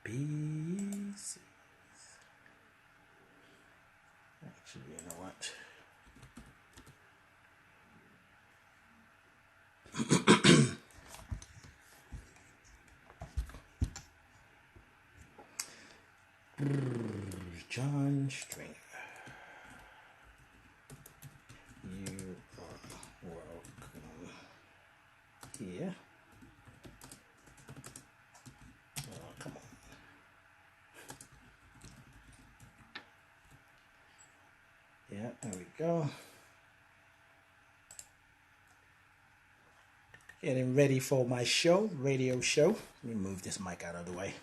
Pieces. Actually, you know what? John Stringer. You are welcome here. Oh, come on. Yeah, there we go. Getting ready for my show, radio show. Let me move this mic out of the way.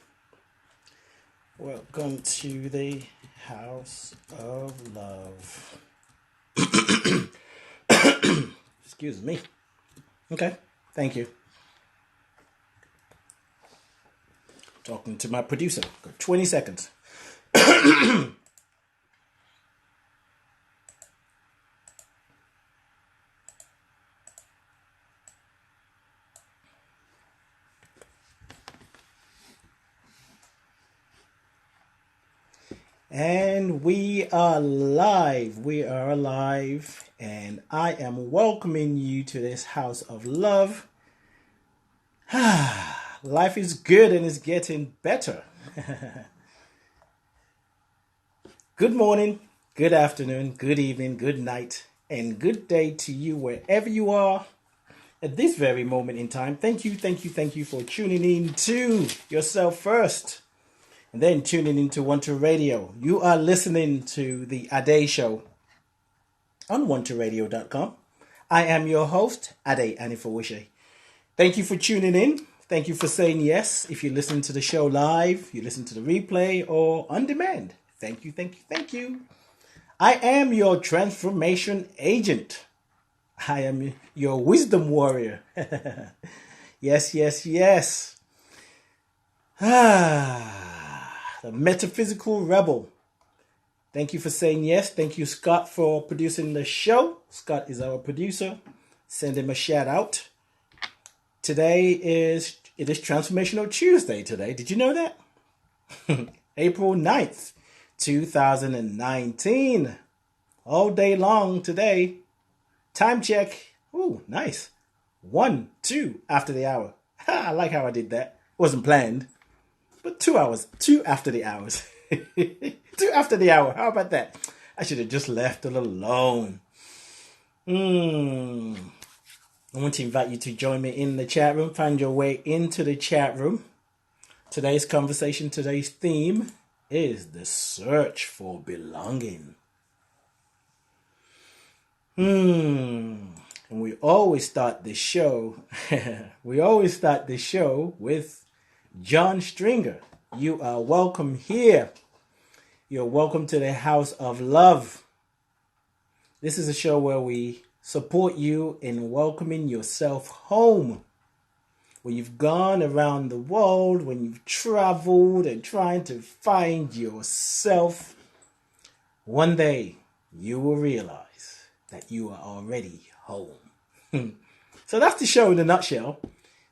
Welcome to the House of Love. Excuse me. Okay, thank you. Talking to my producer. Got 20 seconds. And we are live. We are alive. And I am welcoming you to this house of love. Life is good and it's getting better. Good morning, good afternoon, good evening, good night, and good day to you wherever you are at this very moment in time. Thank you for tuning in to yourself first. And then tuning into One2 Radio. You are listening to the Ade Show on one2radio.com. I am your host, Ade Anifowishe. Thank you for tuning in. Thank you for saying yes. If you listen to the show live, you listen to the replay or on demand. Thank you. I am your transformation agent. I am your wisdom warrior. Yes. The metaphysical rebel. Thank you for saying yes. Thank you, Scott, for producing the show. Scott is our producer. Send him a shout out. Today it is Transformational Tuesday today. Did you know that? April 9th, 2019. All day long today. Time check. Ooh, nice. 1, 2 after the hour. I like how I did that. Wasn't planned. But 2 hours. 2 after the hours. 2 after the hour. How about that? I should have just left it alone. I want to invite you to join me in the chat room. Find your way into the chat room. Today's conversation, today's theme is the search for belonging. And we always start the show. With John Stringer. You are welcome here. You're welcome to the House of Love. This is a show where we support you in welcoming yourself home. When you've gone around the world, when you've traveled and trying to find yourself, one day you will realize that you are already home. So that's the show in a nutshell.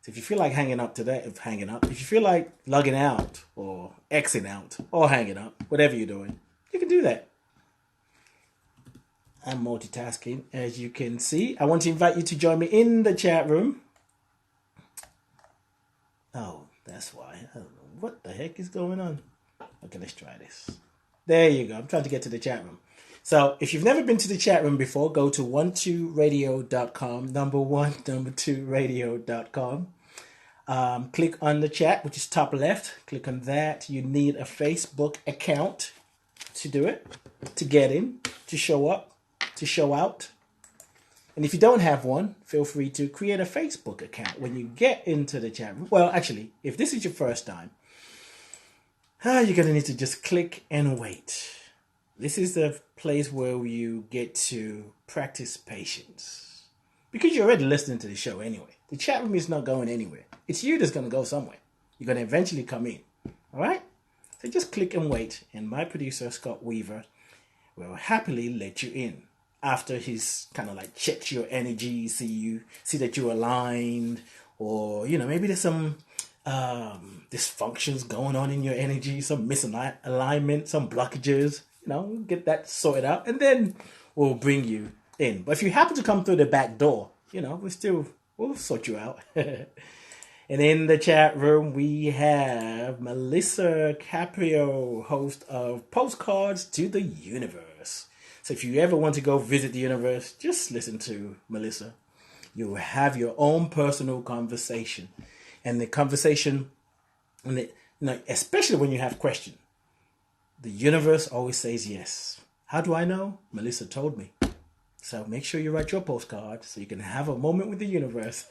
So if you feel like hanging up, if you feel like logging out or Xing out or hanging up, whatever you're doing, you can do that. I'm multitasking, as you can see. I want to invite you to join me in the chat room. Oh, that's why. I don't know what the heck is going on. Okay, let's try this. There you go. I'm trying to get to the chat room. So if you've never been to the chat room before, go to one2radio.com, 2radio.com. Click on the chat, which is top left. Click on that. You need a Facebook account to do it, to get in, to show up, to show out. And if you don't have one, feel free to create a Facebook account when you get into the chat room. Well, actually, if this is your first time, you're going to need to just click and wait. This is the place where you get to practice patience. Because you're already listening to the show anyway. The chat room is not going anywhere. It's you that's going to go somewhere. You're going to eventually come in. All right? So just click and wait. And my producer, Scott Weaver, will happily let you in. After he's kind of like checked your energy, see that you're aligned. Or, maybe there's some dysfunctions going on in your energy, some misalignment, some blockages, get that sorted out, and then we'll bring you in. But if you happen to come through the back door, we'll sort you out. And in the chat room, we have Melissa Caprio, host of Postcards to the Universe. So if you ever want to go visit the universe, just listen to Melissa. You'll have your own personal conversation. And the conversation, especially when you have questions, the universe always says yes. How do I know? Melissa told me. So make sure you write your postcard so you can have a moment with the universe.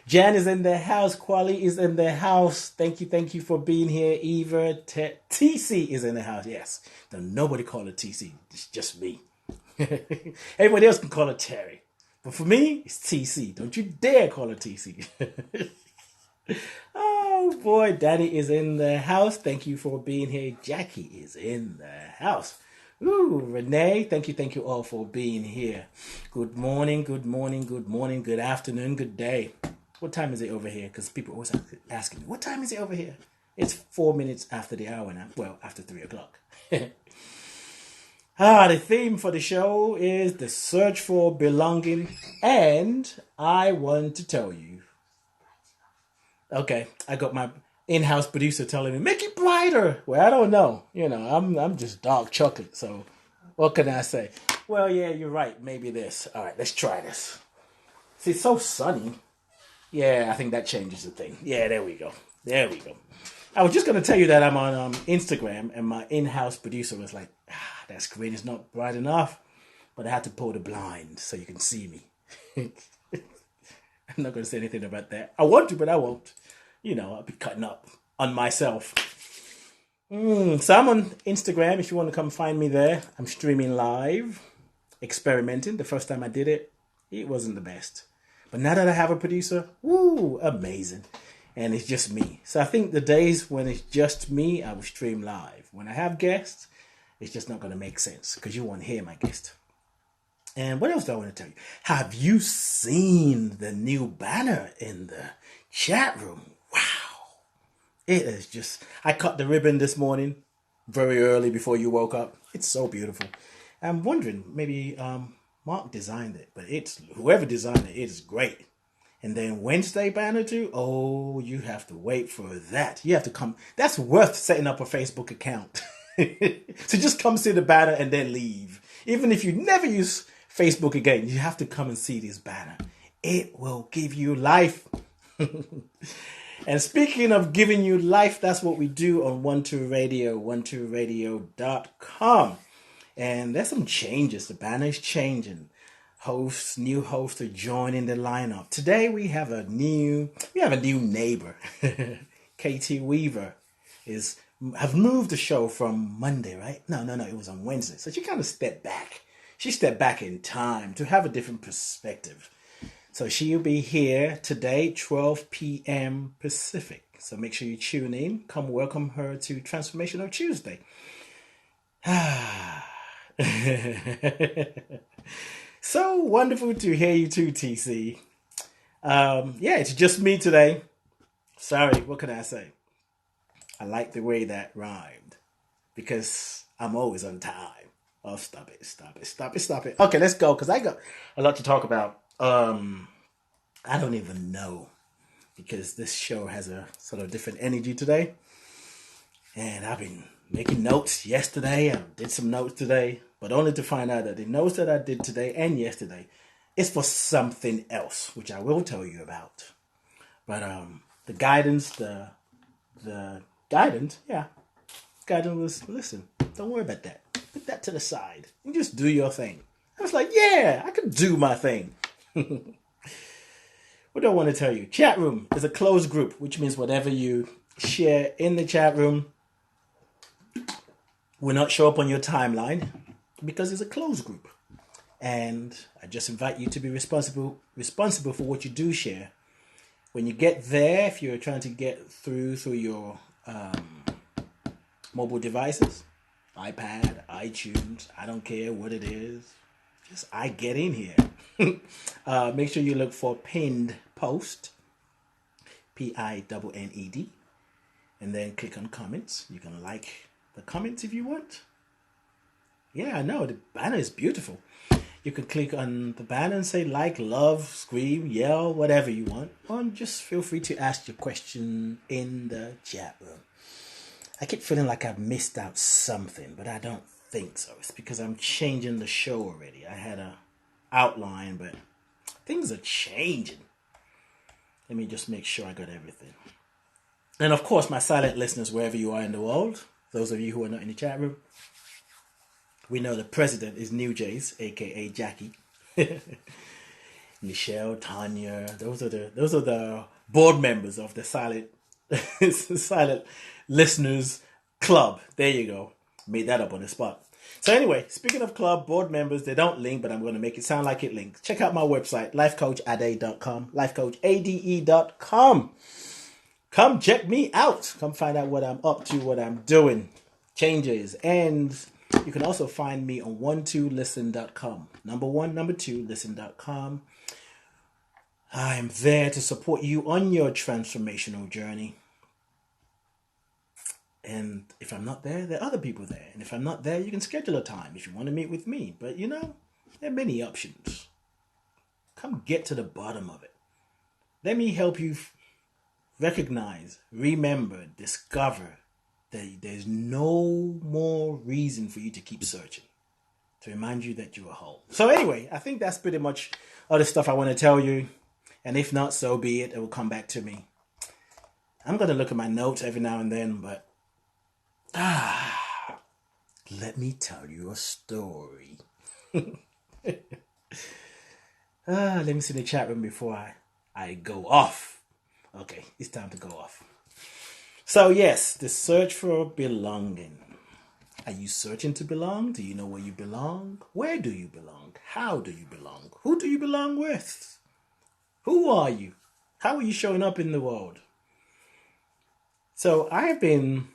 Jan is in the house. Quali is in the house. Thank you for being here. Eva, TC is in the house. Yes. Nobody call her TC. It's just me. Everybody else can call her Terry. But for me, it's TC. Don't you dare call her TC. Oh boy, Danny is in the house. Thank you for being here. Jackie is in the house. Ooh, Renee, thank you all for being here. Good morning, good afternoon, good day. What time is it over here? Because people always asking me, what time is it over here? It's 4 minutes after the hour now. Well, after 3 o'clock. The theme for the show is the search for belonging. And I want to tell you. Okay, I got my in-house producer telling me, make it brighter. Well, I don't know. I'm just dark chocolate. So what can I say? Well, yeah, you're right. Maybe this. All right, let's try this. See, it's so sunny. Yeah, I think that changes the thing. Yeah, there we go. I was just going to tell you that I'm on Instagram, and my in-house producer was like, that screen is not bright enough. But I had to pull the blind so you can see me. I'm not going to say anything about that. I want to, but I won't. I'll be cutting up on myself. So I'm on Instagram if you want to come find me there. I'm streaming live, experimenting. The first time I did it, it wasn't the best. But now that I have a producer, woo, amazing. And it's just me. So I think the days when it's just me, I will stream live. When I have guests, it's just not going to make sense because you won't hear my guest. And what else do I want to tell you? Have you seen the new banner in the chat room? Wow. It is just... I cut the ribbon this morning, very early before you woke up. It's so beautiful. I'm wondering, maybe Mark designed it, but whoever designed it is great. And then Wednesday banner too? Oh, you have to wait for that. You have to come. That's worth setting up a Facebook account. So just come see the banner and then leave. Even if you never use Facebook again, you have to come and see this banner. It will give you life. And speaking of giving you life, that's what we do on 12 Radio, 12radio.com. And there's some changes. The banner is changing. New hosts are joining the lineup. Today we have a new neighbor. Katie Weaver have moved the show from Monday, right? No, it was on Wednesday. So she kind of stepped back. She stepped back in time to have a different perspective. So she'll be here today, 12 p.m. Pacific. So make sure you tune in. Come welcome her to Transformational Tuesday. So wonderful to hear you too, TC. It's just me today. Sorry, what can I say? I like the way that rhymed because I'm always on time. Oh, stop it. Okay, let's go because I got a lot to talk about. I don't even know because this show has a sort of different energy today. And I've been making notes yesterday. I did some notes today, but only to find out that the notes that I did today and yesterday is for something else, which I will tell you about. But the guidance was, listen, don't worry about that. Put that to the side and just do your thing. I was like, yeah, I can do my thing. What do I want to tell you? Chat room is a closed group, which means whatever you share in the chat room will not show up on your timeline because it's a closed group. And I just invite you to be responsible for what you do share. When you get there, if you're trying to get through your mobile devices, iPad, iTunes, I don't care what it is, just I get in here. Make sure you look for pinned post. PINNED. And then click on comments. You can like the comments if you want. Yeah, I know, the banner is beautiful. You can click on the banner and say like, love, scream, yell, whatever you want. Or just feel free to ask your question in the chat room. I keep feeling like I've missed out something, but I don't think so. It's because I'm changing the show already. I had a outline, but things are changing. Let me just make sure I got everything. And of course, my silent listeners, wherever you are in the world, those of you who are not in the chat room, we know the president is New Jays, aka Jackie, Michelle, Tanya. Those are the board members of the silent silent listeners club. There you go. Made that up on the spot. So anyway, speaking of club board members, they don't link, but I'm going to make it sound like it links. Check out my website, lifecoachade.com, lifecoachade.com. Come check me out. Come find out what I'm up to, what I'm doing, changes. And you can also find me on 12listen.com. Number 1, number 2, listen.com. I am there to support you on your transformational journey. And if I'm not there, there are other people there. And if I'm not there, you can schedule a time if you want to meet with me. But you know, there are many options. Come get to the bottom of it. Let me help you recognize, remember, discover that there's no more reason for you to keep searching. To remind you that you're a whole. So anyway, I think that's pretty much all the stuff I want to tell you. And if not, so be it. It will come back to me. I'm going to look at my notes every now and then, but let me tell you a story. Let me see the chat room before I go off. Okay, it's time to go off. So yes, the search for belonging. Are you searching to belong? Do you know where you belong? Where do you belong? How do you belong? Who do you belong with? Who are you? How are you showing up in the world? So I have been,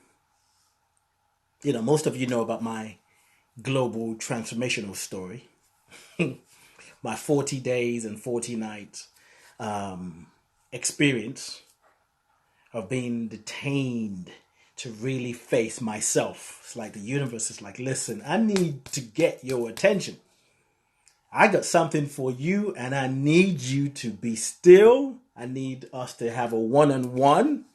most of you know about my global transformational story. My 40 days and 40 nights experience of being detained to really face myself. It's like the universe is like, listen, I need to get your attention. I got something for you and I need you to be still. I need us to have a one-on-one.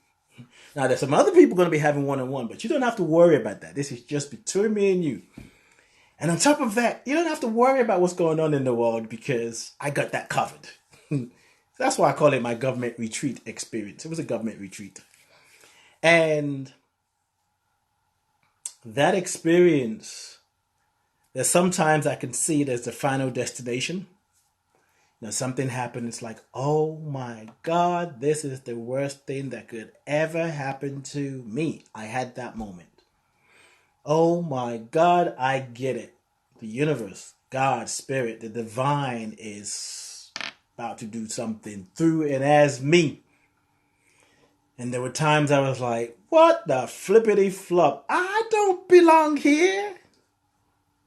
Now, there's some other people going to be having one-on-one, but you don't have to worry about that. This is just between me and you. And on top of that, you don't have to worry about what's going on in the world because I got that covered. That's why I call it my government retreat experience. It was a government retreat. And that experience, there's sometimes I can see it as the final destination. Something happened. It's like, oh my God, this is the worst thing that could ever happen to me. I had that moment. Oh my God, I get it. The universe, God, spirit, the divine is about to do something through and as me. And there were times I was like, what the flippity flop? I don't belong here.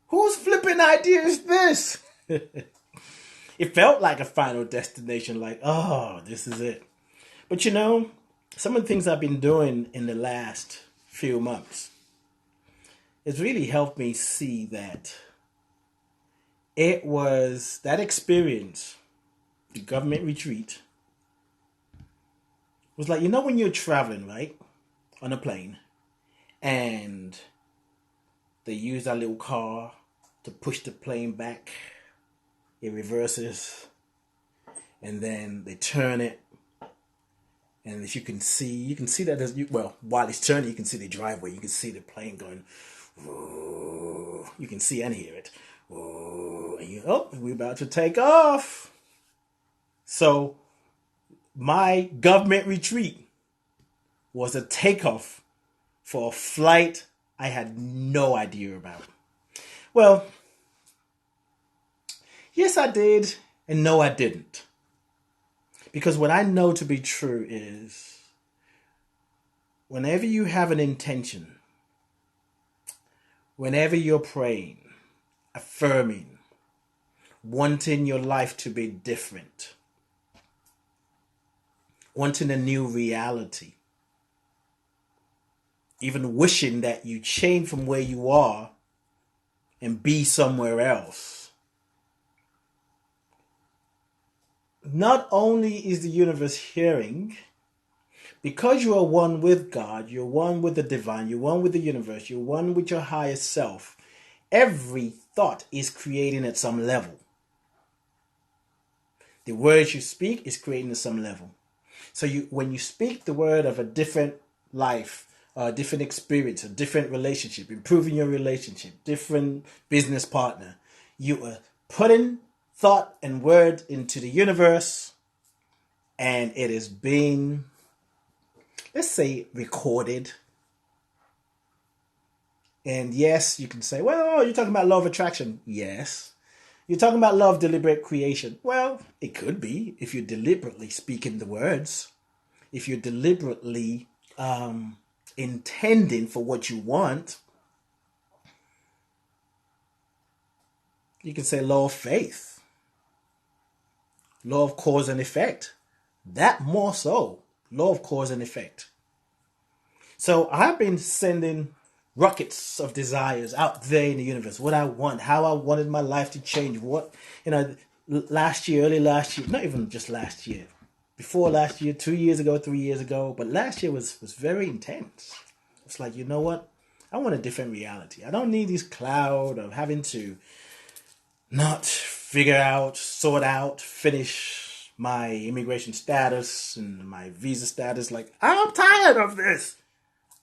Whose flipping idea is this? It felt like a final destination, like, oh, this is it. But some of the things I've been doing in the last few months, it's really helped me see that it was that experience, the government retreat, was like, when you're traveling, right, on a plane, and they use that little car to push the plane back, it reverses, and then they turn it, and as you can see that while it's turning, you can see the driveway, you can see the plane going, whoa. You can see and hear it, whoa, and we're about to take off. So my government retreat was a takeoff for a flight I had no idea about. Well, yes, I did, and no, I didn't. Because what I know to be true is, whenever you have an intention, whenever you're praying, affirming, wanting your life to be different, wanting a new reality, even wishing that you change from where you are and be somewhere else. Not only is the universe hearing, because you are one with God, you're one with the divine, you're one with the universe, you're one with your higher self, every thought is creating at some level. The words you speak is creating at some level. So when you speak the word of a different life, a different experience, a different relationship, improving your relationship, different business partner, you are putting thought and word into the universe, and it is being, let's say, recorded. And yes, you can say, well, you're talking about law of attraction. Yes. You're talking about law of deliberate creation. Well, it could be if you're deliberately speaking the words, if you're deliberately intending for what you want. You can say law of faith, law of cause and effect. That more so, law of cause and effect. So I've been sending rockets of desires out there in the universe. What I want, how I wanted my life to change. What, last year, early last year, not even just last year, before last year, 2 years ago, 3 years ago, but last year was very intense. It's like, you know what? I want a different reality. I don't need this cloud of having to not figure out, sort out, finish my immigration status and my visa status. Like, I'm tired of this.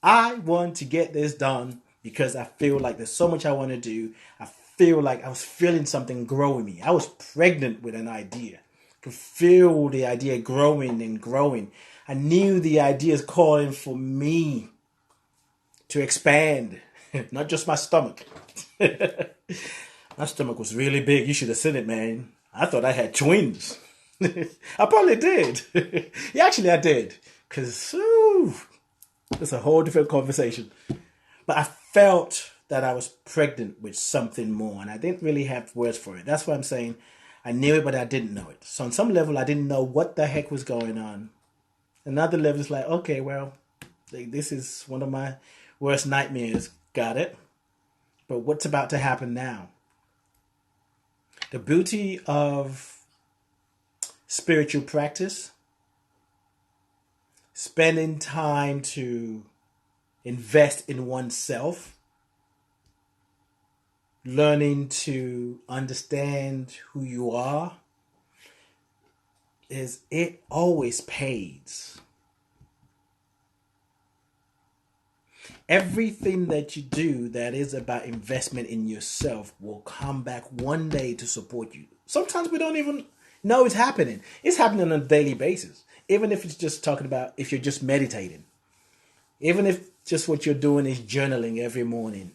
I want to get this done because I feel like there's so much I want to do. I feel like I was feeling something grow in me. I was pregnant with an idea. I could feel the idea growing and growing. I knew the idea is calling for me to expand, not just my stomach. My stomach was really big. You should have seen it, man. I thought I had twins. I probably did. Yeah, actually, I did. Because, it's a whole different conversation. But I felt that I was pregnant with something more. And I didn't really have words for it. That's why I'm saying I knew it, but I didn't know it. So on some level, I didn't know what the heck was going on. Another level is like, okay, well, this is one of my worst nightmares. Got it. But what's about to happen now? The beauty of spiritual practice, spending time to invest in oneself, learning to understand who you are, is it always pays. Everything that you do that is about investment in yourself will come back one day to support you. Sometimes we don't even know it's happening. It's happening on a daily basis. Even if it's just talking about if you're just meditating. Even if just what you're doing is journaling every morning.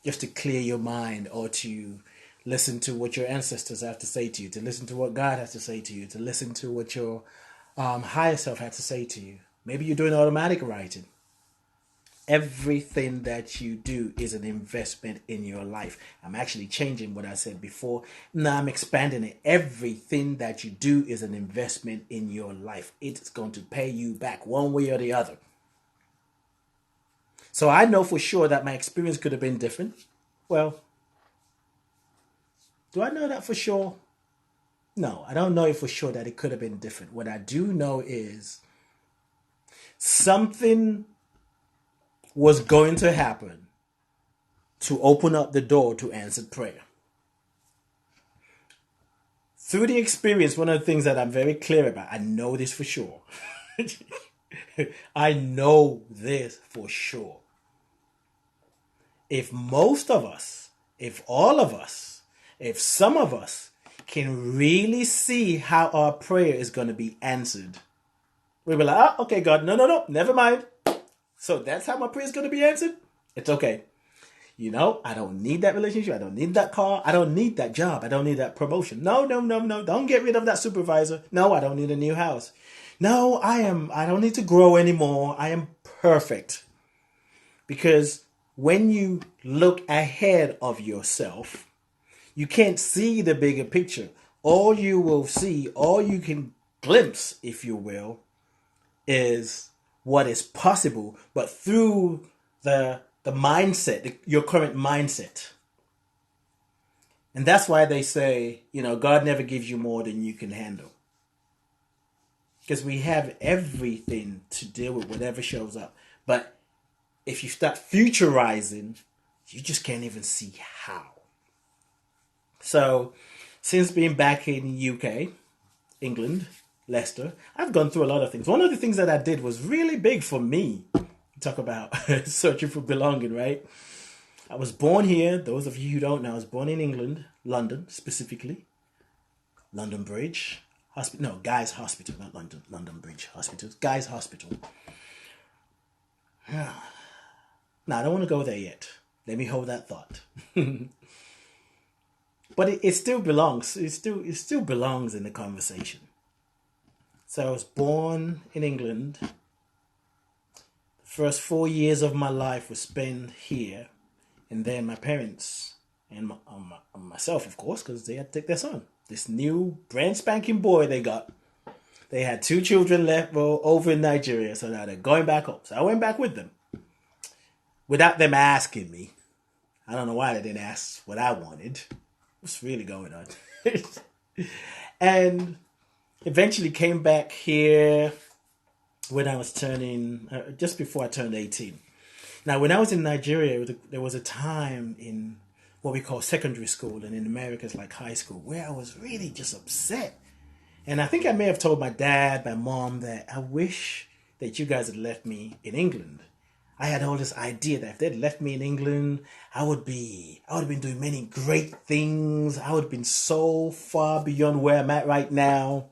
Just to clear your mind or to listen to what your ancestors have to say to you. To listen to what God has to say to you. To listen to what your higher self has to say to you. Maybe you're doing automatic writing. Everything that you do is an investment in your life. I'm actually changing what I said before. Now I'm expanding it. Everything that you do is an investment in your life. It's going to pay you back one way or the other. So I know for sure that my experience could have been different. Well, do I know that for sure? No, I don't know it for sure that it could have been different. What I do know is something was going to happen to open up the door to answered prayer. Through the experience, one of the things that I'm very clear about, I know this for sure. I know this for sure. If most of us, if all of us, if some of us can really see how our prayer is going to be answered, we'll be like, okay, God, no, never mind. So that's how my prayer is going to be answered? It's okay. I don't need that relationship. I don't need that car. I don't need that job. I don't need that promotion. No. Don't get rid of that supervisor. No, I don't need a new house. No, I don't need to grow anymore. I am perfect. Because when you look ahead of yourself, you can't see the bigger picture. All you will see, all you can glimpse, if you will, is what is possible, but through the mindset, your current mindset. And that's why they say, God never gives you more than you can handle. Because we have everything to deal with whatever shows up. But if you start futurizing, you just can't even see how. So, since being back in UK, England, Leicester, I've gone through a lot of things. One of the things that I did was really big for me. Talk about searching for belonging, right? I was born here. Those of you who don't know, I was born in England, London specifically. London Bridge Hospital. No, Guy's Hospital, not London Bridge Hospital. Guy's Hospital. No, I don't want to go there yet. Let me hold that thought. But it still belongs. It still belongs in the conversation. So I was born in England. The first 4 years of my life was spent here. And then my parents and myself, of course, because they had to take their son. This new brand spanking boy they got. They had 2 children left over in Nigeria. So now they're going back home. So I went back with them. Without them asking me. I don't know why they didn't ask what I wanted. What's really going on? And eventually came back here when I was turning, just before I turned 18. Now, when I was in Nigeria, there was a time in what we call secondary school, and in America it's like high school, where I was really just upset. And I think I may have told my dad, my mom, that I wish that you guys had left me in England. I had all this idea that if they'd left me in England, I would have been doing many great things. I would have been so far beyond where I'm at right now.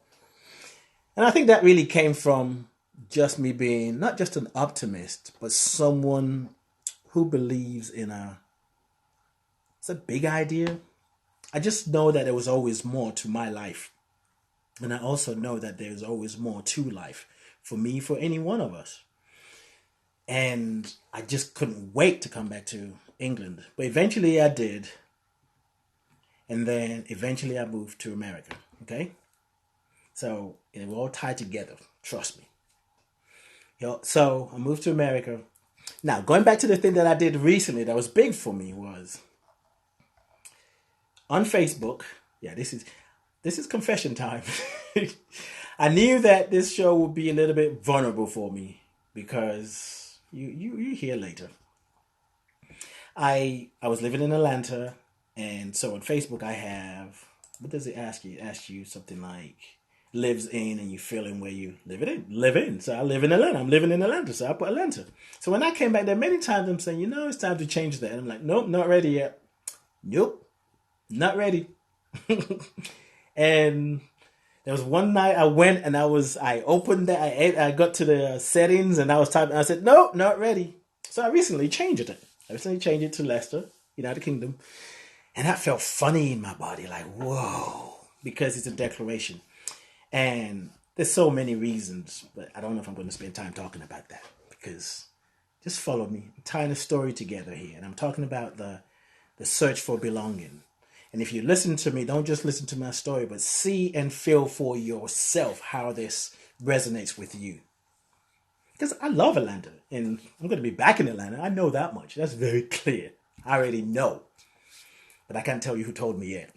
And I think that really came from just me being not just an optimist, but someone who believes in it's a big idea. I just know that there was always more to my life. And I also know that there's always more to life for me, for any one of us. And I just couldn't wait to come back to England. But eventually I did. And then eventually I moved to America. Okay? So it was all tied together. Trust me. So I moved to America. Now, going back to the thing that I did recently that was big for me was on Facebook. Yeah, this is confession time. I knew that this show would be a little bit vulnerable for me because you hear later. I was living in Atlanta, and so on Facebook I have, what does it ask you? It asks you something like lives in, and you fill in where you live in. So I live in Atlanta. I'm living in Atlanta, so I put Atlanta. So when I came back there, many times I'm saying, it's time to change that. And I'm like, nope, not ready yet. Nope, not ready. And there was one night I went and I opened that, I got to the settings and I was typing, and I said, no, not ready. So I recently changed it. To Leicester, United Kingdom. And that felt funny in my body, like, whoa, because it's a declaration. And there's so many reasons, but I don't know if I'm going to spend time talking about that, because just follow me. I'm tying a story together here. And I'm talking about the search for belonging. And if you listen to me, don't just listen to my story, but see and feel for yourself how this resonates with you. Because I love Atlanta, and I'm going to be back in Atlanta. I know that much. That's very clear. I already know. But I can't tell you who told me yet.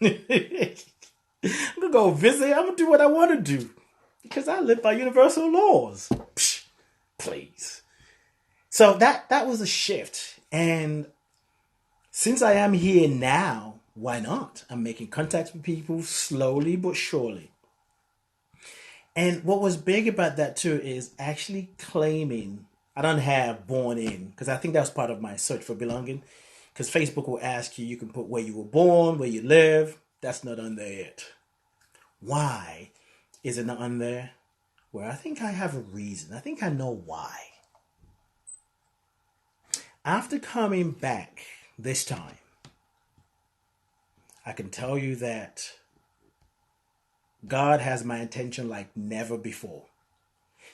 I'm going to go visit. I'm going to do what I want to do. Because I live by universal laws. Psh, please. So that was a shift. And since I am here now, why not? I'm making contacts with people slowly but surely. And what was big about that too is actually claiming, I don't have born in, because I think that was part of my search for belonging. Because Facebook will ask you can put where you were born, where you live. That's not on there yet. Why is it not on there? Well, I think I have a reason. I think I know why. After coming back this time, I can tell you that God has my attention like never before.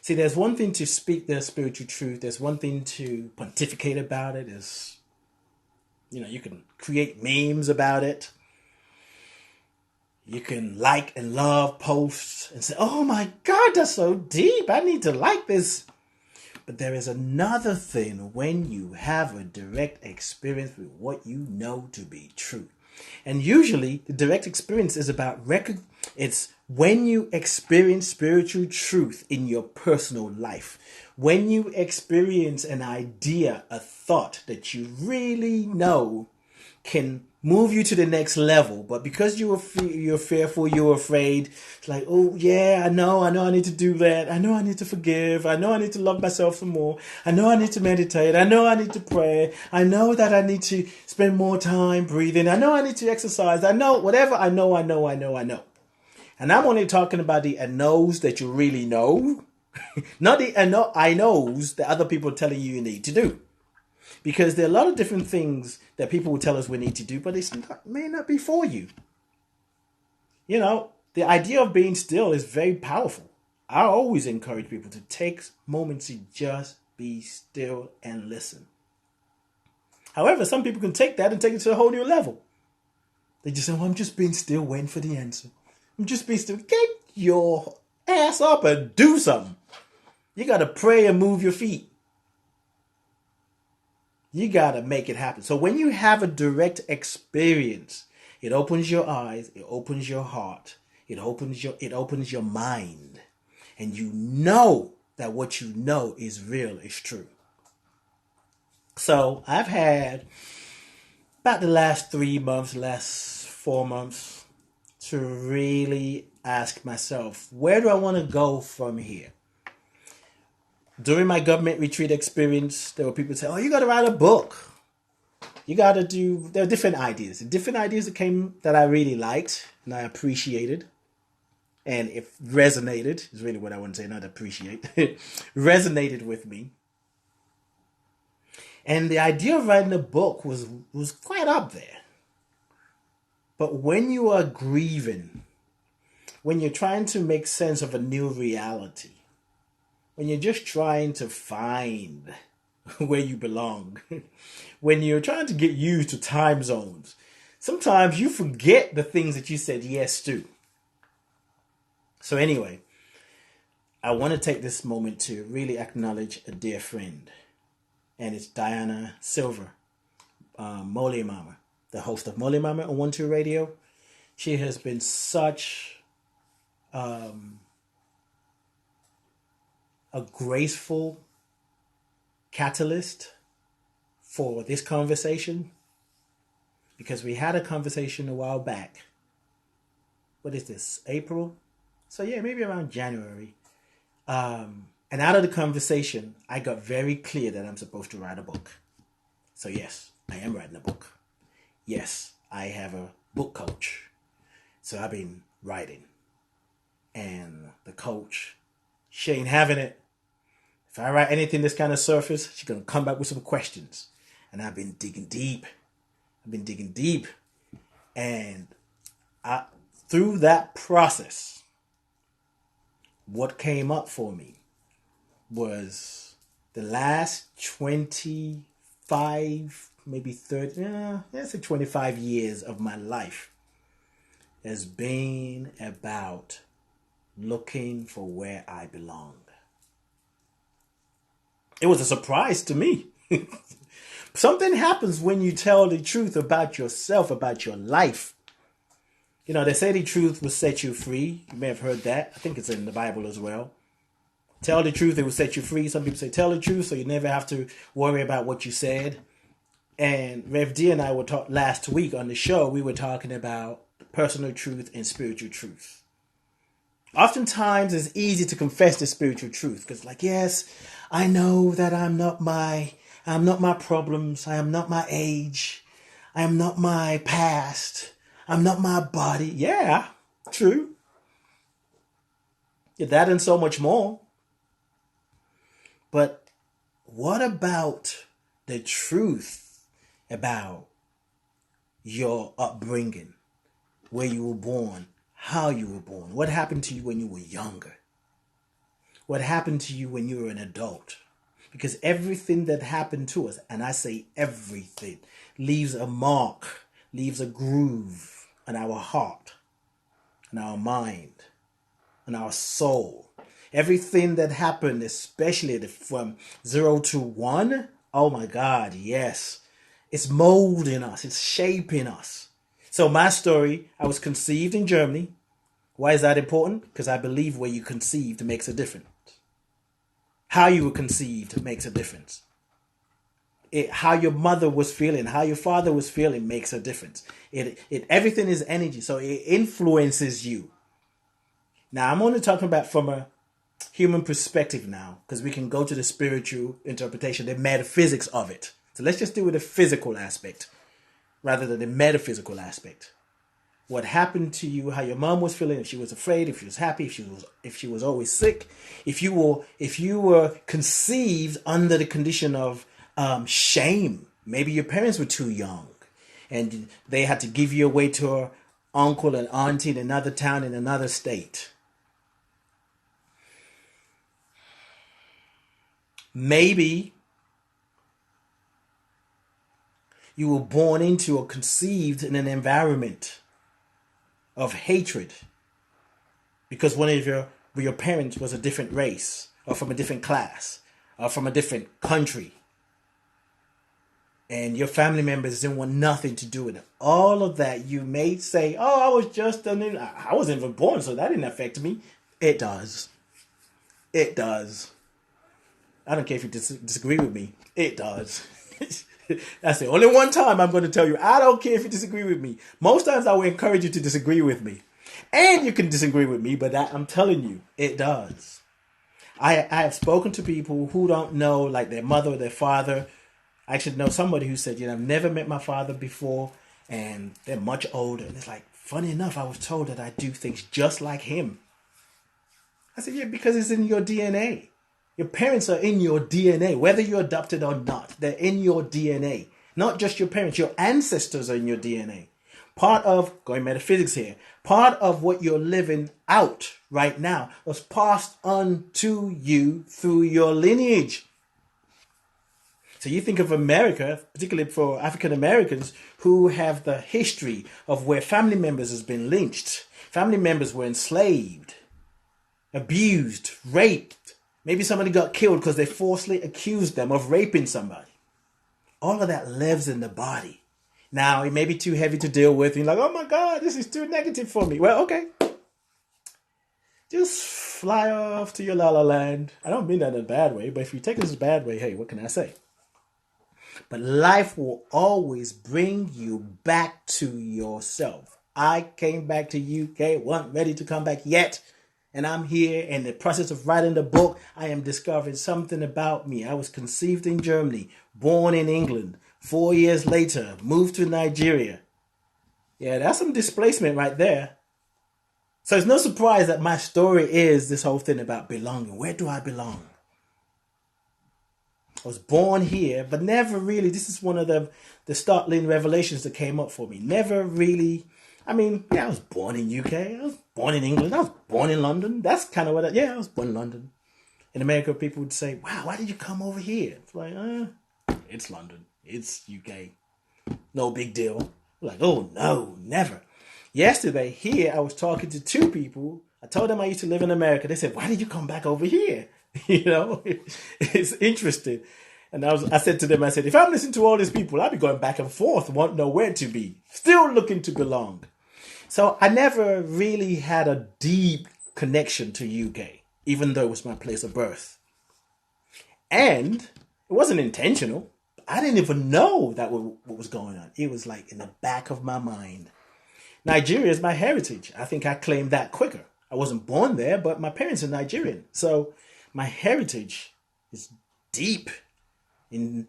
See, there's one thing to speak the spiritual truth. There's one thing to pontificate about it. You can create memes about it. You can like and love posts and say, oh my God, that's so deep. I need to like this. But there is another thing when you have a direct experience with what you know to be true. And usually the direct experience is about it's when you experience spiritual truth in your personal life. When you experience an idea, a thought that you really know can move you to the next level, but because you're fearful, you're afraid. It's like, oh yeah, I know I need to do that. I know I need to forgive. I know I need to love myself some more. I know I need to meditate. I know I need to pray. I know that I need to spend more time breathing. I know I need to exercise. I know whatever. I know. And I'm only talking about the I knows that you really know, not the I knows that other people are telling you need to do. Because there are a lot of different things that people will tell us we need to do, but it may not be for you. You know, the idea of being still is very powerful. I always encourage people to take moments to just be still and listen. However, some people can take that and take it to a whole new level. They just say, well, I'm just being still, waiting for the answer. I'm just being still. Get your ass up and do something. You got to pray and move your feet. You got to make it happen. So when you have a direct experience, it opens your eyes, it opens your heart, it opens your mind. And you know that what you know is real, is true. So I've had about the last 3 months, last 4 months to really ask myself, where do I want to go from here? During my government retreat experience, there were people saying, oh, you got to write a book. There are different ideas. Different ideas that came that I really liked and I appreciated. And it resonated, is really what I want to say, not appreciate. Resonated with me. And the idea of writing a book was quite up there. But when you are grieving, when you're trying to make sense of a new reality, when you're just trying to find where you belong, when you're trying to get used to time zones, sometimes you forget the things that you said yes to. So anyway, I want to take this moment to really acknowledge a dear friend, and it's Diana Silver, Mole Mama, the host of Mole Mama on 12 Radio. She has been such a graceful catalyst for this conversation, because we had a conversation a while back. What is this? April? So yeah, maybe around January. And out of the conversation, I got very clear that I'm supposed to write a book. So yes, I am writing a book. Yes, I have a book coach. So I've been writing. And the coach, she ain't having it. If I write anything that's kind of surface, she's going to come back with some questions. And I've been digging deep. And through that process, what came up for me was the last 25, maybe 30, let's say 25 years of my life has been about looking for where I belong. It was a surprise to me. Something happens when you tell the truth about yourself, about your life. You know, they say the truth will set you free. You may have heard that. I think it's in the Bible as well. Tell the truth, it will set you free. Some people say tell the truth so you never have to worry about what you said. And Rev D and I were talking last week on the show. We were talking about personal truth and spiritual truth. Oftentimes it's easy to confess the spiritual truth because, like, yes, I know that I'm not my problems. I am not my age. I am not my past. I'm not my body. Yeah, true. Yeah, that and so much more. But what about the truth about your upbringing, where you were born, how you were born, what happened to you when you were younger, what happened to you when you were an adult? Because everything that happened to us, and I say everything, leaves a mark, leaves a groove on our heart. and our mind and our soul. Everything that happened, especially from 0 to 1, oh my God, yes. It's molding us. It's shaping us. So my story, I was conceived in Germany. Why is that important? Because I believe where you conceived makes a difference. How you were conceived makes a difference. How your mother was feeling, how your father was feeling makes a difference. Everything is energy, so it influences you. Now, I'm only talking about from a human perspective now, because we can go to the spiritual interpretation, the metaphysics of it. So let's just deal with the physical aspect rather than the metaphysical aspect. What happened to you, how your mom was feeling, if she was afraid, if she was happy, if she was always sick, if you were conceived under the condition of shame. Maybe your parents were too young and they had to give you away to an uncle and auntie in another town in another state. Maybe you were born into or conceived in an environment of hatred because one of your parents was a different race or from a different class or from a different country. And your family members didn't want nothing to do with it. All of that, you may say, oh, I wasn't even born, so that didn't affect me. It does. It does. I don't care if you disagree with me. It does. That's the only one time I'm going to tell you, I don't care if you disagree with me. Most times I will encourage you to disagree with me. And you can disagree with me, but I'm telling you, it does. I have spoken to people who don't know, like their mother or their father. I actually know somebody who said, I've never met my father before, and they're much older. And it's like, funny enough, I was told that I do things just like him. I said, yeah, because it's in your DNA. Your parents are in your DNA, whether you're adopted or not. They're in your DNA. Not just your parents, your ancestors are in your DNA. Part of, going metaphysics here, part of what you're living out right now was passed on to you through your lineage. So you think of America, particularly for African Americans who have the history of where family members has been lynched. Family members were enslaved, abused, raped. Maybe somebody got killed because they falsely accused them of raping somebody. All of that lives in the body. Now, it may be too heavy to deal with. You're like, oh my God, this is too negative for me. Well, okay. Just fly off to your la la land. I don't mean that in a bad way, but if you take this a bad way, hey, what can I say? But life will always bring you back to yourself. I came back to UK, wasn't ready to come back yet. And I'm here in the process of writing the book. I am discovering something about me. I was conceived in Germany, born in England. 4 years later, moved to Nigeria. Yeah, that's some displacement right there. So it's no surprise that my story is this whole thing about belonging. Where do I belong? I was born here, but never really, this is one of the startling revelations that came up for me. Never really, I was born in UK, I was born in England, I was born in London. That's kind of what I was born in London. In America, people would say, wow, why did you come over here? It's like, it's London, it's UK, no big deal. Like, oh no, never. Yesterday, here, I was talking to two people. I told them I used to live in America. They said, why did you come back over here? It's interesting. And I said to them, I said, if I'm listening to all these people, I'll be going back and forth, won't know where to be, still looking to belong. So I never really had a deep connection to UK, even though it was my place of birth. And it wasn't intentional. I didn't even know that what was going on. It was like in the back of my mind. Nigeria is my heritage. I think I claimed that quicker. I wasn't born there, but my parents are Nigerian. So my heritage is deep in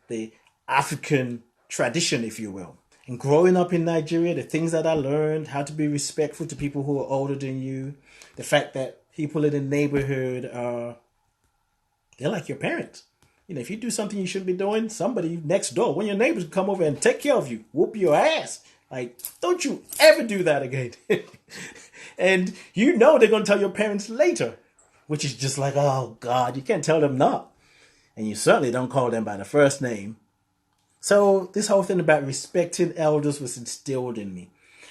the African tradition, if you will. And growing up in Nigeria, the things that I learned, how to be respectful to people who are older than you, the fact that people in the neighborhood they're like your parents. If you do something you shouldn't be doing, somebody next door, one of your neighbors will come over and take care of you, whoop your ass. Like, don't you ever do that again. And they're going to tell your parents later, which is just like, oh God, you can't tell them not. And you certainly don't call them by the first name. So this whole thing about respecting elders was instilled in me.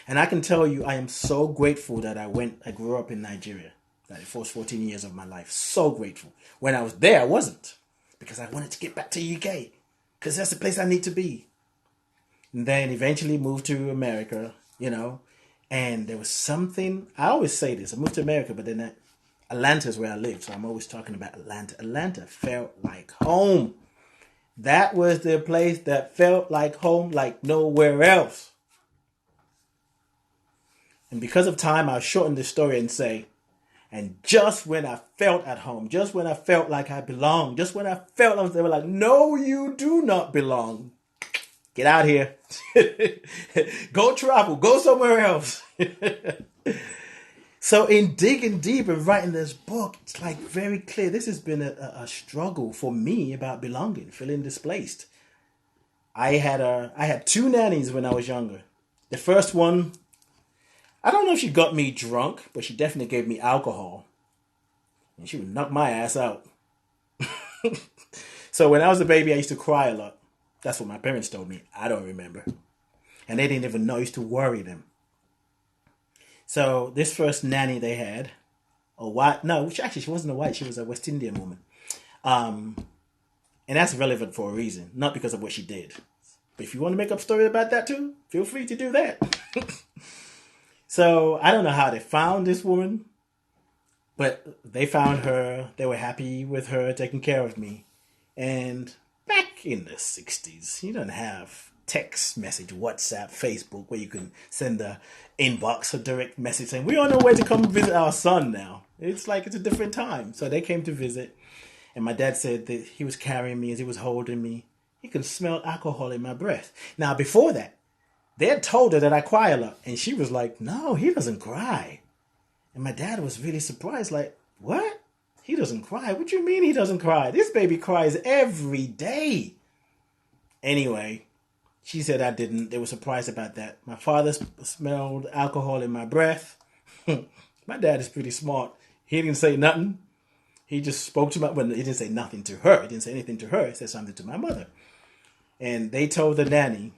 And I can tell you, I am so grateful that I grew up in Nigeria. Like the first 14 years of my life. So grateful. When I was there, I wasn't. Because I wanted to get back to UK. Because that's the place I need to be. And then eventually moved to America, And there was something, I always say this, I moved to America, but then Atlanta is where I live. So I'm always talking about Atlanta. Atlanta felt like home. That was the place that felt like home like nowhere else. And because of time, I'll shorten the story and say, and just when I felt at home, just when I felt like I belonged, just when I felt like they were like, no, you do not belong. Get out here. Go travel. Go somewhere else. So in digging deep and writing this book, it's like very clear. This has been a struggle for me about belonging, feeling displaced. I had two nannies when I was younger. The first one, I don't know if she got me drunk, but she definitely gave me alcohol. And she would knock my ass out. So when I was a baby, I used to cry a lot. That's what my parents told me. I don't remember. And they didn't even know. I used to worry them. So this first nanny they had, a white, no, she wasn't a white. She was a West Indian woman. And that's relevant for a reason. Not because of what she did. But if you want to make up a story about that too, feel free to do that. So I don't know how they found this woman. But they found her. They were happy with her taking care of me. And back in the 60s, you don't have text message, WhatsApp, Facebook, where you can send a inbox or direct message saying, we're on our way to come visit our son now. It's like it's a different time. So they came to visit. And my dad said that he was carrying me as he was holding me. He could smell alcohol in my breath. Now, before that, they had told her that I cry a lot. And she was like, no, he doesn't cry. And my dad was really surprised, like, what? He doesn't cry? What do you mean he doesn't cry? This baby cries every day. Anyway, she said I didn't. They were surprised about that. My father smelled alcohol in my breath. My dad is pretty smart. He didn't say nothing. He just spoke to he didn't say nothing to her. He didn't say anything to her. He said something to my mother. And they told the nanny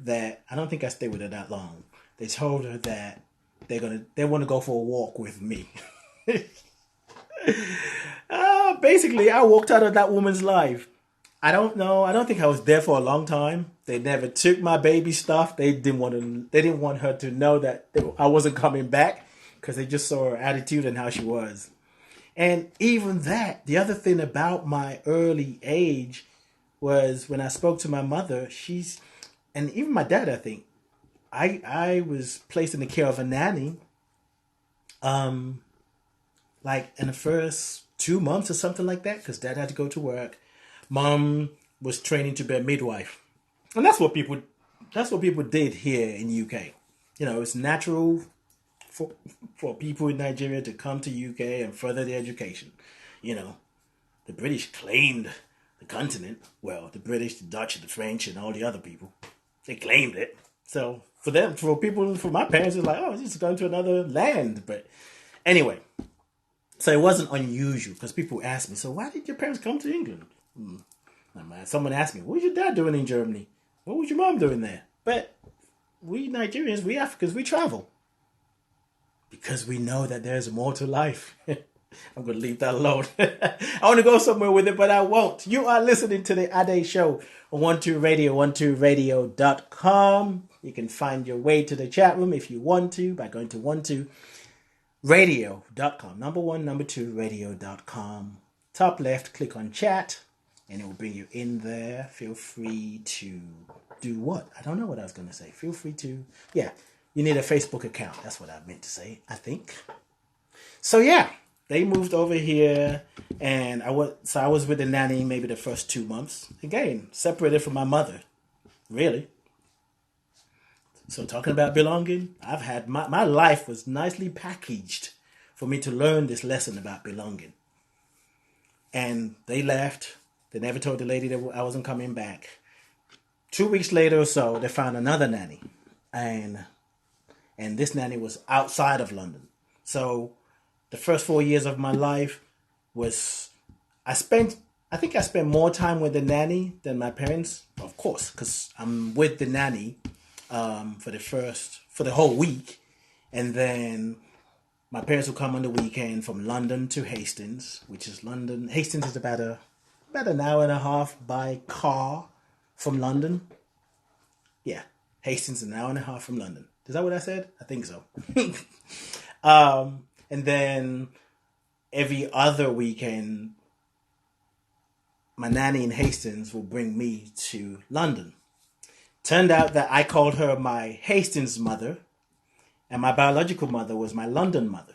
that, I don't think I stayed with her that long. They told her that they want to go for a walk with me. Basically, I walked out of that woman's life. I don't know. I don't think I was there for a long time. They never took my baby stuff. They didn't want her to know that I wasn't coming back because they just saw her attitude and how she was. And even that, the other thing about my early age was when I spoke to my mother, and even my dad, I think, I was placed in the care of a nanny, like in the first 2 months or something like that, because dad had to go to work. Mom was training to be a midwife. And that's what people did here in UK. It's natural for people in Nigeria to come to UK and further their education. The British claimed the continent. Well, the British, the Dutch, the French, and all the other people, they claimed it. So for my parents, it's like, oh, it's just going to another land. But anyway, so it wasn't unusual because people ask me, so why did your parents come to England? Someone asked me, what was your dad doing in Germany? What was your mom doing there? But we Nigerians, we Africans, we travel. Because we know that there's more to life. I'm going to leave that alone. I want to go somewhere with it, but I won't. You are listening to the Ade Show on 12 Radio, 12radio.com. You can find your way to the chat room if you want to by going to 12radio.com. Number 1, number 2, radio.com. Top left, click on chat, and it will bring you in there. Feel free to do what? I don't know what I was going to say. Feel free to, you need a Facebook account. That's what I meant to say, I think. So they moved over here, and I was with the nanny maybe the first 2 months. Again, separated from my mother, really. So talking about belonging, I've had my life was nicely packaged for me to learn this lesson about belonging. And they left. They never told the lady that I wasn't coming back. 2 weeks later or so, they found another nanny, and this nanny was outside of London. So the first 4 years of my life I think I spent more time with the nanny than my parents, of course, because I'm with the nanny for for the whole week. And then my parents would come on the weekend from London to Hastings, which is London. Hastings is about an hour and a half by car from London. Yeah, Hastings is an hour and a half from London. Is that what I said? I think so. And then every other weekend, my nanny in Hastings will bring me to London. Turned out that I called her my Hastings mother, and my biological mother was my London mother.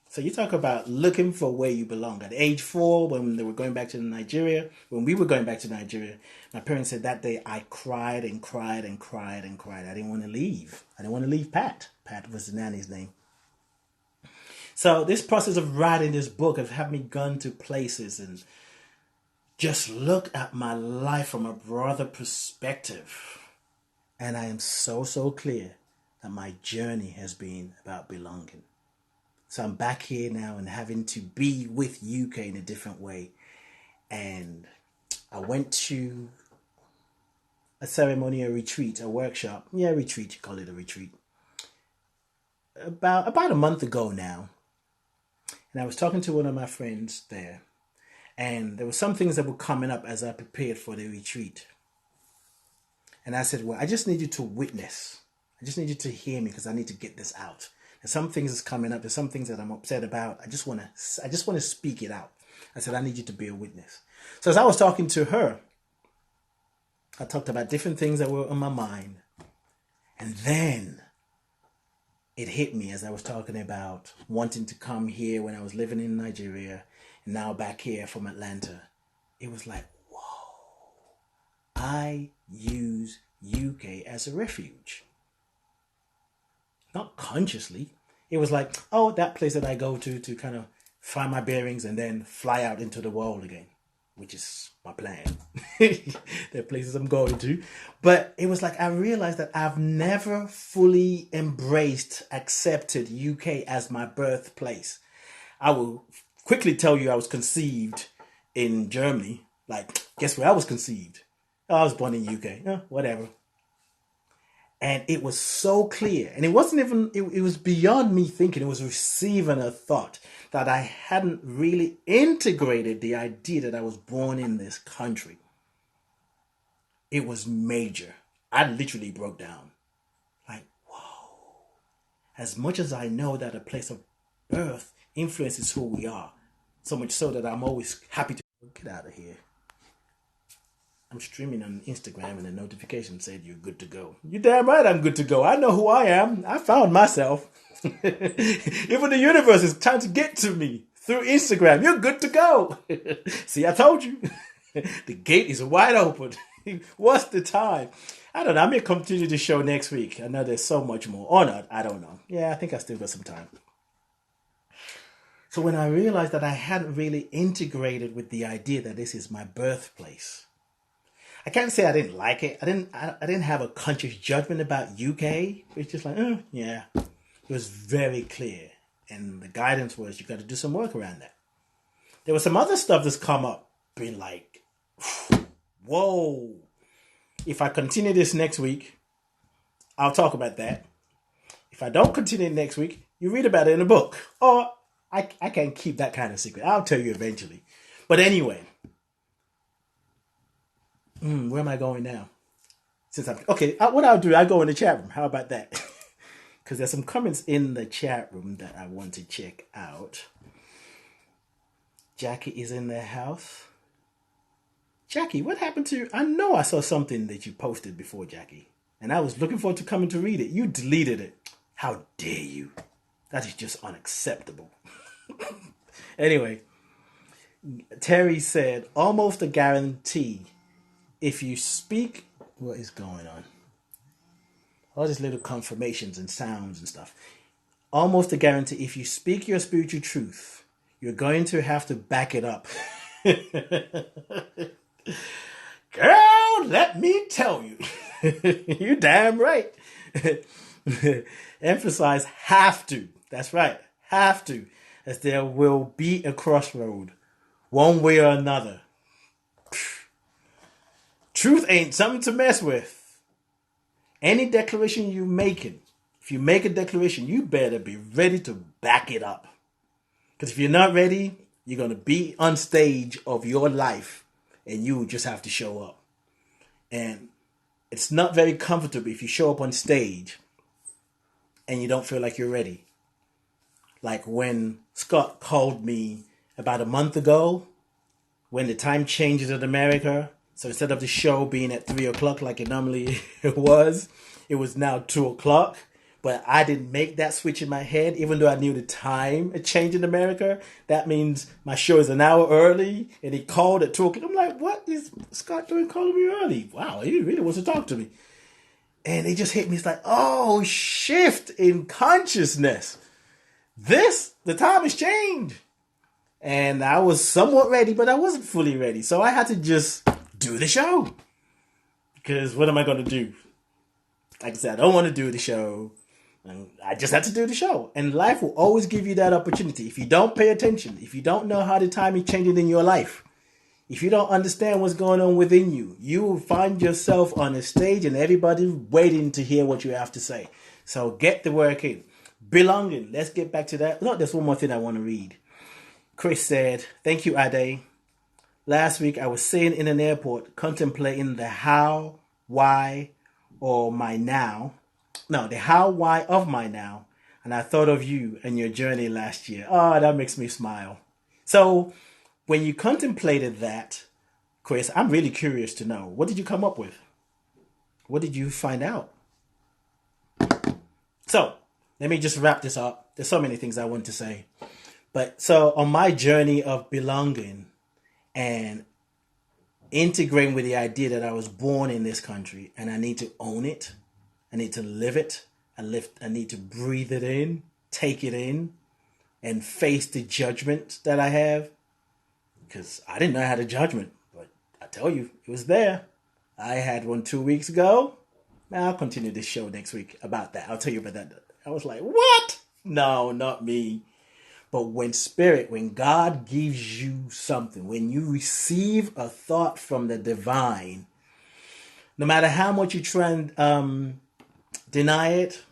So you talk about looking for where you belong. At age 4, when they were going back to Nigeria, when we were going back to Nigeria, my parents said that day I cried and cried and cried and cried. I didn't want to leave. I didn't want to leave Pat. Pat was the nanny's name. So this process of writing this book has had me gone to places and just look at my life from a broader perspective. And I am so clear that my journey has been about belonging. So I'm back here now and having to be with UK in a different way. And I went to a ceremony, a retreat, a workshop. Yeah, retreat, you call it a retreat. About a month ago now. And I was talking to one of my friends there. And there were some things that were coming up as I prepared for the retreat. And I said, well, I just need you to witness. I just need you to hear me because I need to get this out. There's some things that's coming up. There's some things that I'm upset about. I just want to speak it out. I said, I need you to be a witness. So as I was talking to her, I talked about different things that were on my mind. And then it hit me as I was talking about wanting to come here when I was living in Nigeria and now back here from Atlanta. It was like, whoa, I use UK as a refuge. Not consciously. It was like, oh, that place that I go to kind of find my bearings and then fly out into the world again, which is my plan. There are places I'm going to. But it was like I realized that I've never fully embraced, accepted UK as my birthplace. I will quickly tell you I was conceived in Germany. Like, guess where I was conceived? Oh, I was born in UK. Whatever. And it was so clear. And it wasn't even, it was beyond me thinking. It was receiving a thought that I hadn't really integrated the idea that I was born in this country. It was major. I literally broke down. Like, whoa. As much as I know that a place of birth influences who we are, so much so that I'm always happy to get out of here. I'm streaming on Instagram and the notification said you're good to go. You're damn right I'm good to go. I know who I am. I found myself. Even the universe is trying to get to me through Instagram. You're good to go. See, I told you. The gate is wide open. What's the time? I don't know. I may continue the show next week. I know there's so much more. Or not. I don't know. Yeah, I think I still got some time. So when I realized that I hadn't really integrated with the idea that this is my birthplace, I can't say I didn't like it. I didn't have a conscious judgment about UK. It's just like, yeah. It was very clear. And the guidance was you got to do some work around that. There was some other stuff that's come up, being like, whoa. If I continue this next week, I'll talk about that. If I don't continue next week, you read about it in a book. Or I can't keep that kind of secret. I'll tell you eventually. But anyway. Where am I going now? What I'll do, I'll go in the chat room. How about that? Because there's some comments in the chat room that I want to check out. Jackie is in the house. Jackie, what happened to... I know I saw something that you posted before, Jackie. And I was looking forward to coming to read it. You deleted it. How dare you? That is just unacceptable. Anyway, Terry said, almost a guarantee. If you speak, what is going on? All these little confirmations and sounds and stuff. Almost a guarantee. If you speak your spiritual truth, you're going to have to back it up. Girl, let me tell you. You damn right. Emphasize have to. That's right. Have to. As there will be a crossroad. One way or another. Truth ain't something to mess with. Any declaration you making, If you make a declaration, you better be ready to back it up. Because if you're not ready, you're going to be on stage of your life and you just have to show up. And it's not very comfortable if you show up on stage and you don't feel like you're ready. Like when Scott called me about a month ago, when the time changes in America. So instead of the show being at 3 o'clock like it normally was, it was now 2 o'clock. But I didn't make that switch in my head, even though I knew the time had changed in America. That means my show is an hour early, and he called at 2 o'clock. I'm like, what is Scott doing calling me early? Wow, he really wants to talk to me. And it just hit me. It's like, oh, shift in consciousness. The time has changed. And I was somewhat ready, but I wasn't fully ready. So I had to just do the show. Because what am I going to do? Like I said, I don't want to do the show. And I just had to do the show. And life will always give you that opportunity. If you don't pay attention, if you don't know how the time is changing in your life, if you don't understand what's going on within you, you will find yourself on a stage and everybody's waiting to hear what you have to say. So get the work in. Belonging. Let's get back to that. No, there's one more thing I want to read. Chris said, thank you, Ade. Last week I was sitting in an airport contemplating the how, why, or my now. No, the how, why of my now. And I thought of you and your journey last year. Oh, that makes me smile. So when you contemplated that, Chris, I'm really curious to know, what did you come up with? What did you find out? So let me just wrap this up. There's so many things I want to say. But so on my journey of belonging and integrating with the idea that I was born in this country and I need to own it, I need to live it, I need to breathe it in, take it in, and face the judgment that I have. Because I didn't know I had a judgment, but I tell you, it was there. I had one 2 weeks ago. Now I'll continue this show next week about that. I'll tell you about that. I was like, what? No, not me. But when God gives you something, when you receive a thought from the divine, no matter how much you try and deny it,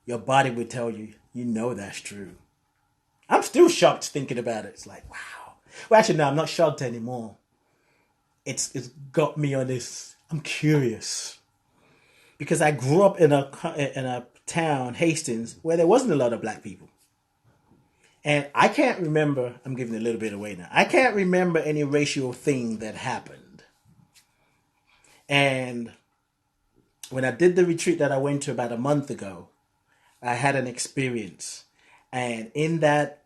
your body will tell you, you know that's true. I'm still shocked thinking about it. It's like, wow. Well, actually, no, I'm not shocked anymore. It's got me on this. I'm curious. Because I grew up in a town, Hastings, where there wasn't a lot of black people. And I can't remember, I'm giving a little bit away now. I can't remember any racial thing that happened. And when I did the retreat that I went to about a month ago, I had an experience. And in that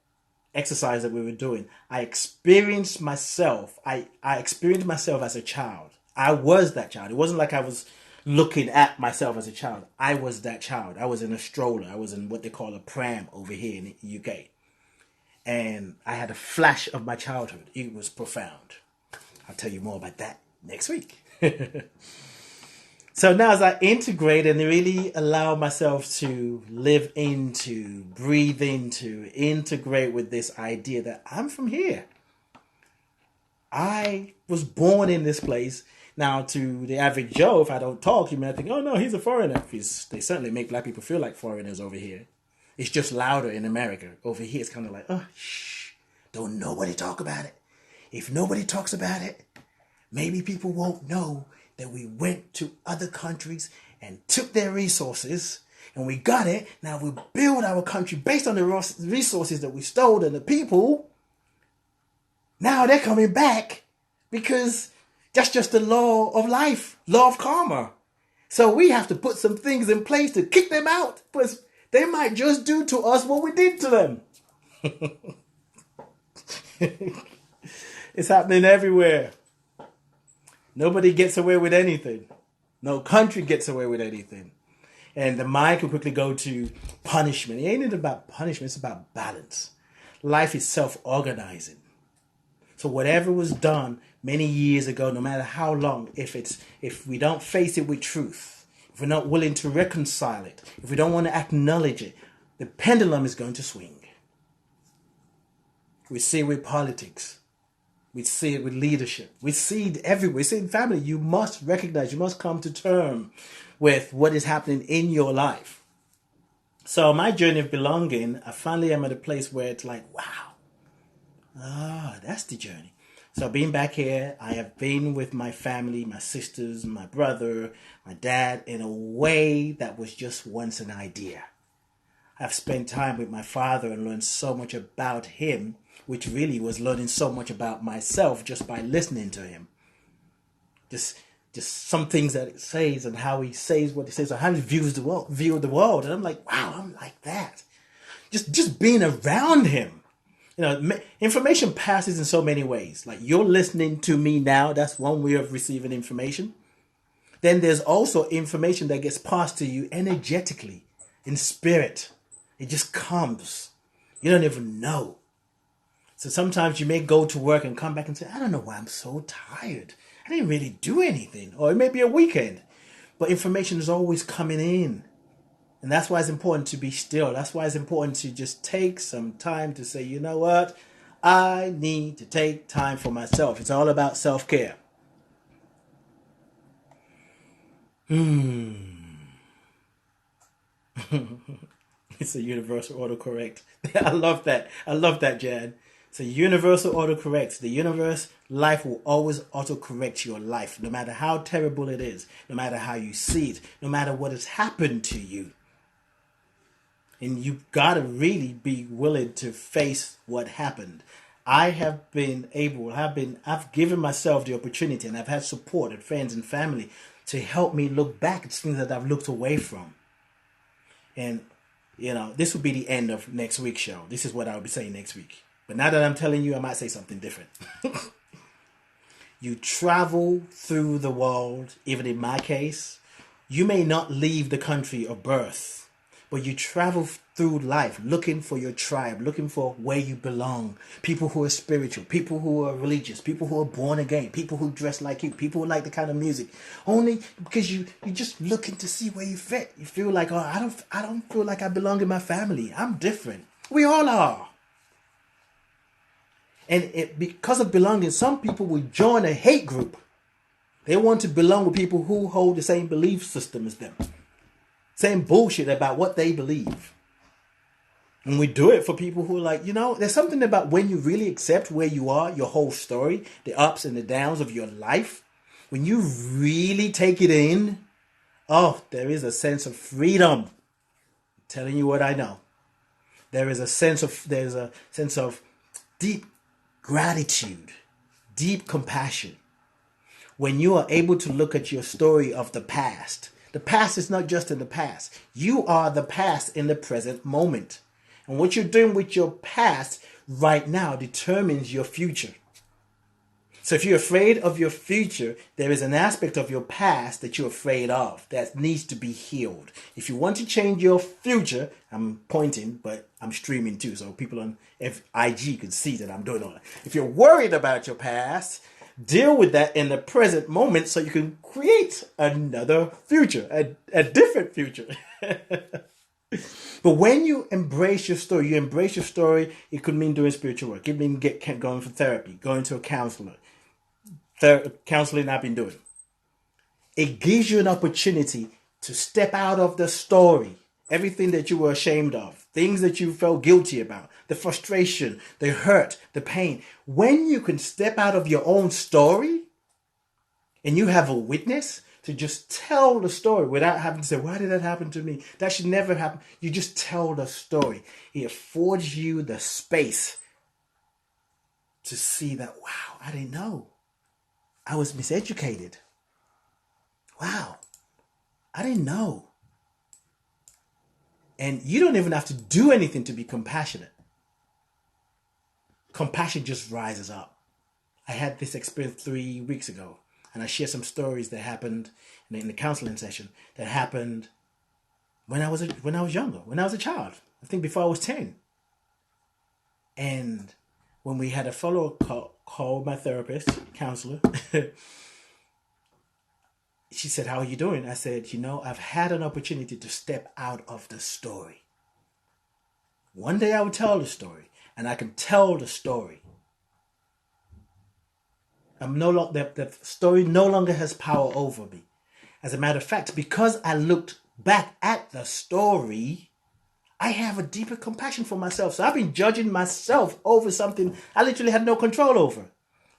exercise that we were doing, I experienced myself. I experienced myself as a child. I was that child. It wasn't like I was looking at myself as a child. I was that child. I was in a stroller. I was in what they call a pram over here in the UK. And I had a flash of my childhood. It was profound. I'll tell you more about that next week. So now as I integrate and really allow myself to live into, breathe into, integrate with this idea that I'm from here. I was born in this place. Now, to the average Joe, if I don't talk, you might think, oh no, he's a foreigner. They certainly make black people feel like foreigners over here. It's just louder in America. Over here, it's kind of like, oh, shh, don't nobody talk about it. If nobody talks about it, maybe people won't know that we went to other countries and took their resources and we got it. Now we build our country based on the resources that we stole and the people. Now they're coming back because that's just the law of life, law of karma. So we have to put some things in place to kick them out, because they might just do to us what we did to them. It's happening everywhere. Nobody gets away with anything. No country gets away with anything. And the mind can quickly go to punishment. It ain't about punishment, it's about balance. Life is self-organizing. So whatever was done many years ago, no matter how long, if we don't face it with truth, if we're not willing to reconcile it, if we don't want to acknowledge it, the pendulum is going to swing. We see it with politics. We see it with leadership. We see it everywhere. We see it in family. You must recognize, you must come to terms with what is happening in your life. So my journey of belonging, I finally am at a place where it's like, wow, that's the journey. So being back here, I have been with my family, my sisters, my brother, my dad, in a way that was just once an idea. I've spent time with my father and learned so much about him, which really was learning so much about myself just by listening to him. Just just some things that it says and how he says what he says, or how he view the world. And I'm like, wow, I'm like that. Just being around him. Information passes in so many ways. Like, you're listening to me now, that's one way of receiving information. Then there's also information that gets passed to you energetically, in spirit. It just comes. You don't even know. So sometimes you may go to work and come back and say, I don't know why I'm so tired. I didn't really do anything. Or it may be a weekend. But information is always coming in. And that's why it's important to be still. That's why it's important to just take some time to say, you know what? I need to take time for myself. It's all about self-care. It's a universal autocorrect. I love that. I love that, Jan. It's a universal autocorrect. The universe, life will always autocorrect your life, no matter how terrible it is, no matter how you see it, no matter what has happened to you. And you gotta really be willing to face what happened. I've given myself the opportunity, and I've had support and friends and family to help me look back at things that I've looked away from. And, this will be the end of next week's show. This is what I'll be saying next week. But now that I'm telling you, I might say something different. You travel through the world, even in my case. You may not leave the country of birth, but you travel through life looking for your tribe, looking for where you belong. People who are spiritual, people who are religious, people who are born again, people who dress like you, people who like the kind of music. Only because you're just looking to see where you fit. You feel like, oh, I don't feel like I belong in my family. I'm different. We all are. And because of belonging, some people will join a hate group. They want to belong with people who hold the same belief system as them. Same bullshit about what they believe. And we do it for people who are like, there's something about when you really accept where you are, your whole story, the ups and the downs of your life. When you really take it in, there is a sense of freedom. I'm telling you what I know. There's a sense of deep gratitude, deep compassion. When you are able to look at your story of the past is not just in the past. You are the past in the present moment. And what you're doing with your past right now determines your future. So if you're afraid of your future, there is an aspect of your past that you're afraid of that needs to be healed. If you want to change your future, I'm pointing, but I'm streaming too, so people on IG can see that I'm doing all that. If you're worried about your past, deal with that in the present moment so you can create another future, a different future. But when you embrace your story, it could mean doing spiritual work. It could mean going for therapy, going to a counselor. Counseling I've been doing. It gives you an opportunity to step out of the story. Everything that you were ashamed of, things that you felt guilty about, the frustration, the hurt, the pain. When you can step out of your own story and you have a witness to just tell the story without having to say, why did that happen to me? That should never happen. You just tell the story. It affords you the space to see that, wow, I didn't know. I was miseducated. Wow, I didn't know. And you don't even have to do anything to be compassionate. Compassion just rises up. I had this experience 3 weeks ago, and I shared some stories that happened in the counseling session that happened when I was younger, when I was a child. I think before I was 10. And when we had a follow-up call with my therapist, counselor, she said, how are you doing? I said, I've had an opportunity to step out of the story. One day I will tell the story, and I can tell the story. The story no longer has power over me. As a matter of fact, because I looked back at the story, I have a deeper compassion for myself. So I've been judging myself over something I literally had no control over.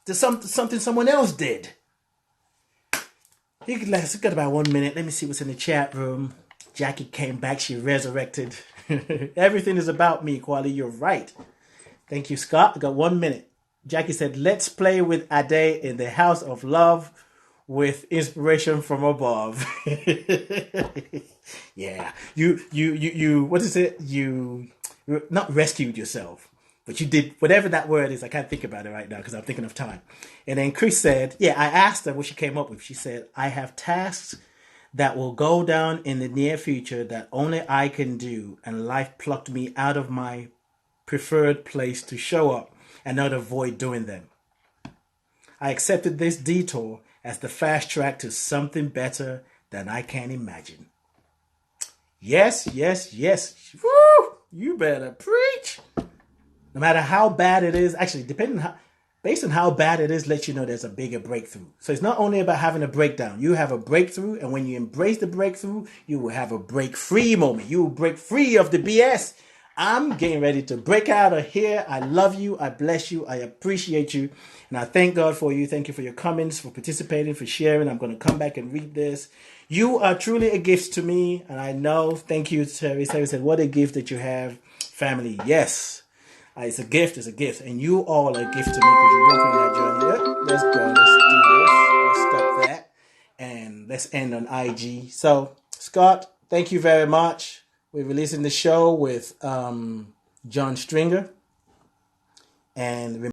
To something someone else did. Let's got about 1 minute. Let me see what's in the chat room. Jackie came back. She resurrected. Everything is about me, Kwali. You're right. Thank you, Scott. I got 1 minute. Jackie said, let's play with Ade in the house of love with inspiration from above. Yeah. You, what is it? You not rescued yourself, but you did whatever that word is. I can't think about it right now because I'm thinking of time. And then Chris said, yeah, I asked her what she came up with. She said, I have tasks that will go down in the near future that only I can do. And life plucked me out of my preferred place to show up and not avoid doing them. I accepted this detour as the fast track to something better than I can imagine. Yes, yes, yes. Woo! You better preach. No matter how bad it is, actually, based on how bad it is, lets you know there's a bigger breakthrough. So it's not only about having a breakdown. You have a breakthrough, and when you embrace the breakthrough, you will have a break free moment. You will break free of the BS. I'm getting ready to break out of here. I love you. I bless you. I appreciate you. And I thank God for you. Thank you for your comments, for participating, for sharing. I'm going to come back and read this. You are truly a gift to me. And I know, thank you, Terry. Terry said, what a gift that you have, family. Yes. It's a gift. It's a gift. And you all are a gift to me because you're walking that journey. Yep. Let's go. Let's do this. Let's stop that. And let's end on IG. So, Scott, thank you very much. We're releasing the show with John Stringer. And